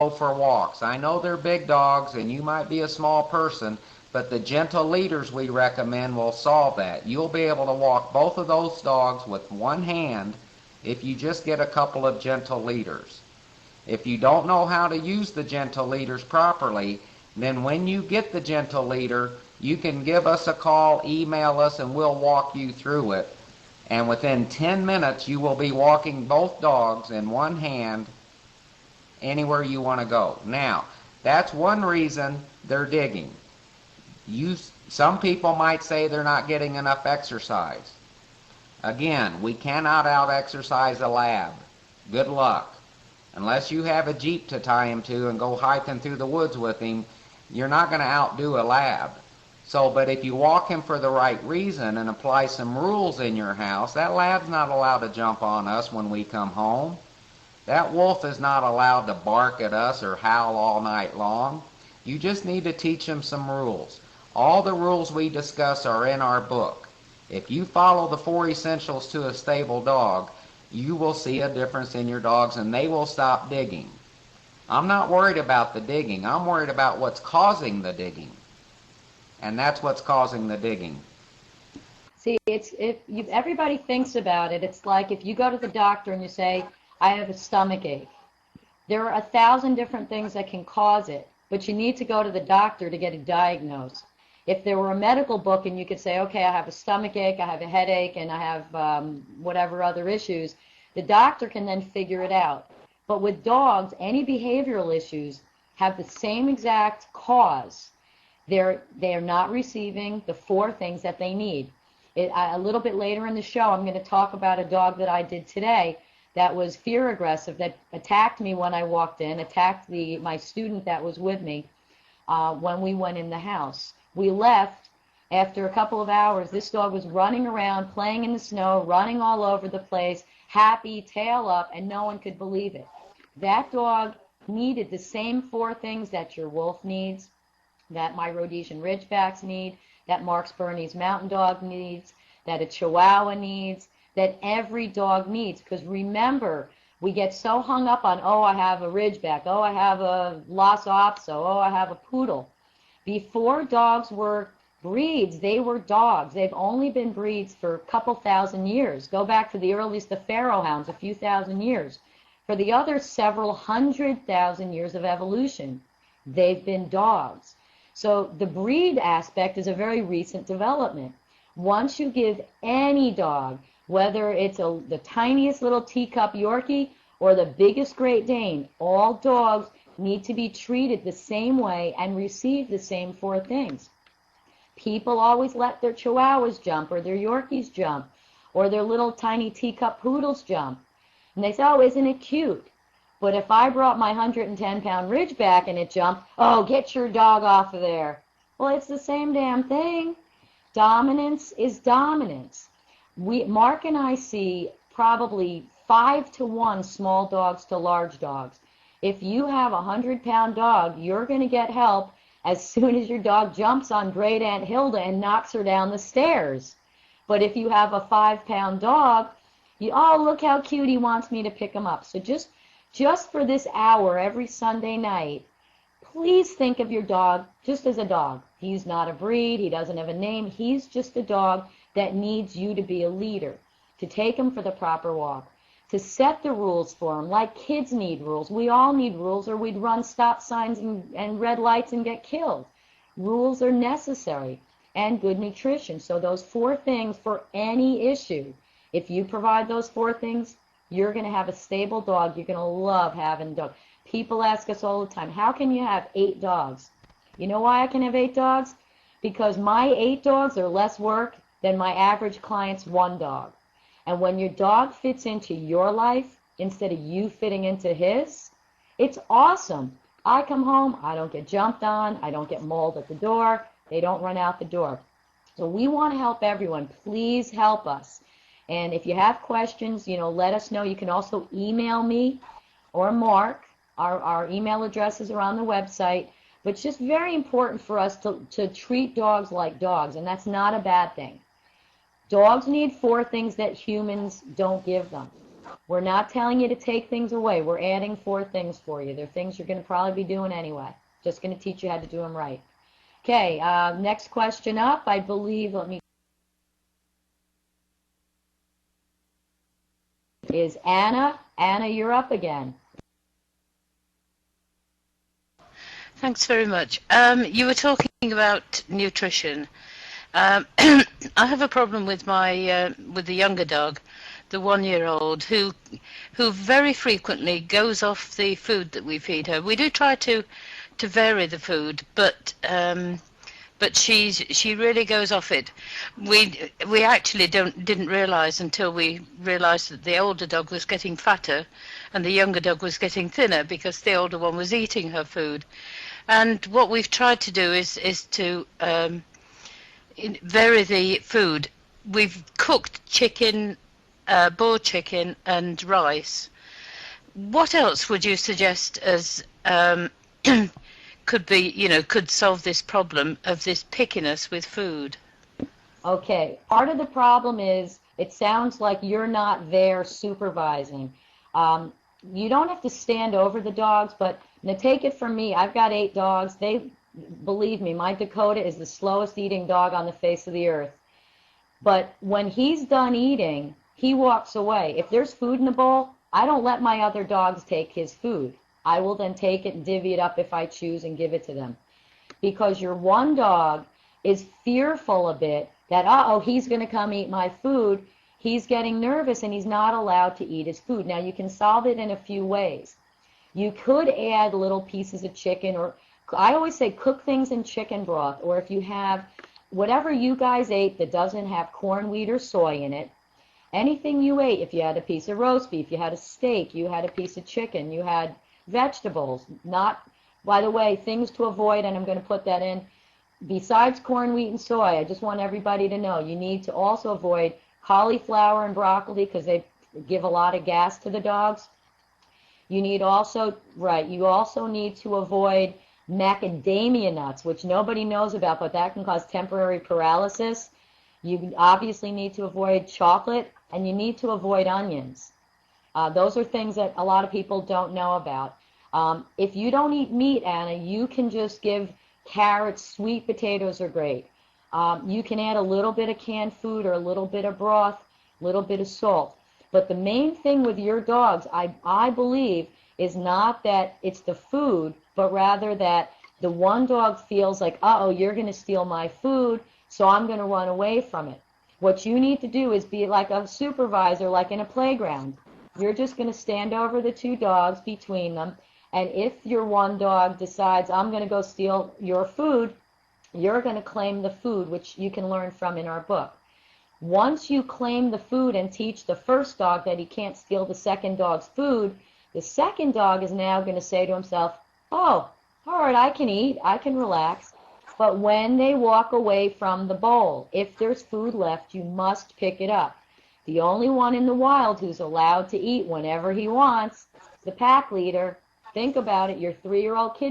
go for walks. I know they're big dogs and you might be a small person, but the gentle leaders we recommend will solve that. You'll be able to walk both of those dogs with one hand if you just get a couple of gentle leaders. If you don't know how to use the gentle leaders properly, then when you get the gentle leader, you can give us a call, email us, and we'll walk you through it. And within 10 minutes, you will be walking both dogs in one hand anywhere you want to go. Now, that's one reason they're digging. Some people might say they're not getting enough exercise. Again, we cannot out-exercise a lab. Good luck. Unless you have a Jeep to tie him to and go hiking through the woods with him, you're not going to outdo a lab. But if you walk him for the right reason and apply some rules in your house, that lab's not allowed to jump on us when we come home. That wolf is not allowed to bark at us or howl all night long. You just need to teach him some rules. All the rules we discuss are in our book. If you follow the 4 essentials to a stable dog, you will see a difference in your dogs and they will stop digging. I'm not worried about the digging. I'm worried about what's causing the digging. And that's what's causing the digging. See, everybody thinks about it. It's like if you go to the doctor and you say, I have a stomach ache. There are 1,000 different things that can cause it, but you need to go to the doctor to get it diagnosed. If there were a medical book and you could say, okay, I have a stomach ache, I have a headache, and I have whatever other issues, the doctor can then figure it out. But with dogs, any behavioral issues have the same exact cause. They're not receiving the 4 things that they need. A little bit later in the show, I'm going to talk about a dog that I did today that was fear aggressive, that attacked me when I walked in, attacked my student that was with me when we went in the house. We left after a couple of hours. This dog was running around, playing in the snow, running all over the place, happy, tail up, and no one could believe it. That dog needed the same 4 things that your wolf needs, that my Rhodesian Ridgebacks need, that Marks Burney's Mountain Dog needs, that a Chihuahua needs, that every dog needs. Because remember, we get so hung up on, oh, I have a Ridgeback, oh, I have a Lhasa Apso, oh, I have a Poodle. Before dogs were breeds, they were dogs. They've only been breeds for a couple thousand years. Go back to the earliest, the Pharaoh hounds, a few thousand years. For the other several 100,000 years of evolution, they've been dogs. So the breed aspect is a very recent development. Once you give any dog, whether it's the tiniest little teacup Yorkie or the biggest Great Dane, all dogs need to be treated the same way and receive the same 4 things. People always let their Chihuahuas jump or their Yorkies jump or their little tiny teacup poodles jump. And they say, oh, isn't it cute? But if I brought my 110-pound Ridgeback and it jumped, oh, get your dog off of there. Well, it's the same damn thing. Dominance is dominance. Mark and I see probably 5 to 1 small dogs to large dogs. If you have a 100-pound dog, you're going to get help as soon as your dog jumps on Great Aunt Hilda and knocks her down the stairs. But if you have a 5-pound dog, oh, look how cute, he wants me to pick him up. So just for this hour every Sunday night, please think of your dog just as a dog. He's not a breed. He doesn't have a name. He's just a dog that needs you to be a leader, to take him for the proper walk, to set the rules for him, like kids need rules. We all need rules, or we'd run stop signs and red lights and get killed. Rules are necessary, and good nutrition. So those 4 things for any issue, if you provide those 4 things, you're going to have a stable dog. You're going to love having a dog. People ask us all the time, how can you have 8 dogs? You know why I can have 8 dogs? Because my 8 dogs are less work than my average client's 1 dog. And when your dog fits into your life instead of you fitting into his, it's awesome. I come home, I don't get jumped on, I don't get mauled at the door, they don't run out the door. So we want to help everyone. Please help us. And if you have questions, let us know. You can also email me or Mark. Our email addresses are on the website. But it's just very important for us to treat dogs like dogs, and that's not a bad thing. Dogs need 4 things that humans don't give them. We're not telling you to take things away. We're adding 4 things for you. They're things you're going to probably be doing anyway. Just going to teach you how to do them right. Okay, next question up, I believe, is Anna. Anna, you're up again. Thanks very much. You were talking about nutrition. I have a problem with with the younger dog, the 1-year-old, who very frequently goes off the food that we feed her. We do try to vary the food, but she really goes off it. We actually didn't realise until we realised that the older dog was getting fatter, and the younger dog was getting thinner because the older one was eating her food. And what we've tried to do is to vary the food. We've cooked chicken, boiled chicken, and rice. What else would you suggest as could be, could solve this problem of this pickiness with food? Okay, part of the problem is it sounds like you're not there supervising. You don't have to stand over the dogs, but now take it from me. I've got 8 dogs. Believe me, my Dakota is the slowest eating dog on the face of the earth. But when he's done eating, he walks away. If there's food in the bowl, I don't let my other dogs take his food. I will then take it and divvy it up if I choose and give it to them. Because your one dog is fearful a bit that, uh-oh, he's going to come eat my food. He's getting nervous and he's not allowed to eat his food. Now, you can solve it in a few ways. You could add little pieces of chicken, or I always say cook things in chicken broth, or if you have whatever you guys ate that doesn't have corn, wheat, or soy in it, anything you ate, if you had a piece of roast beef, you had a steak, you had a piece of chicken, you had vegetables, by the way, things to avoid, and I'm going to put that in, besides corn, wheat, and soy, I just want everybody to know, you need to also avoid cauliflower and broccoli because they give a lot of gas to the dogs. You also need to avoid macadamia nuts, which nobody knows about, but that can cause temporary paralysis. You obviously need to avoid chocolate, and you need to avoid onions. Those are things that a lot of people don't know about. If you don't eat meat, Anna, you can just give carrots, sweet potatoes are great. You can add a little bit of canned food or a little bit of broth, a little bit of salt. But the main thing with your dogs, I believe, is not that it's the food, but rather that the one dog feels like, uh-oh, you're going to steal my food, so I'm going to run away from it. What you need to do is be like a supervisor, like in a playground. You're just going to stand over the 2 dogs between them, and if your one dog decides, I'm going to go steal your food, you're going to claim the food, which you can learn from in our book. Once you claim the food and teach the first dog that he can't steal the second dog's food, the second dog is now going to say to himself, oh, all right, I can eat, I can relax. But when they walk away from the bowl, if there's food left, you must pick it up. The only one in the wild who's allowed to eat whenever he wants, the pack leader. Think about it, your 3-year-old kid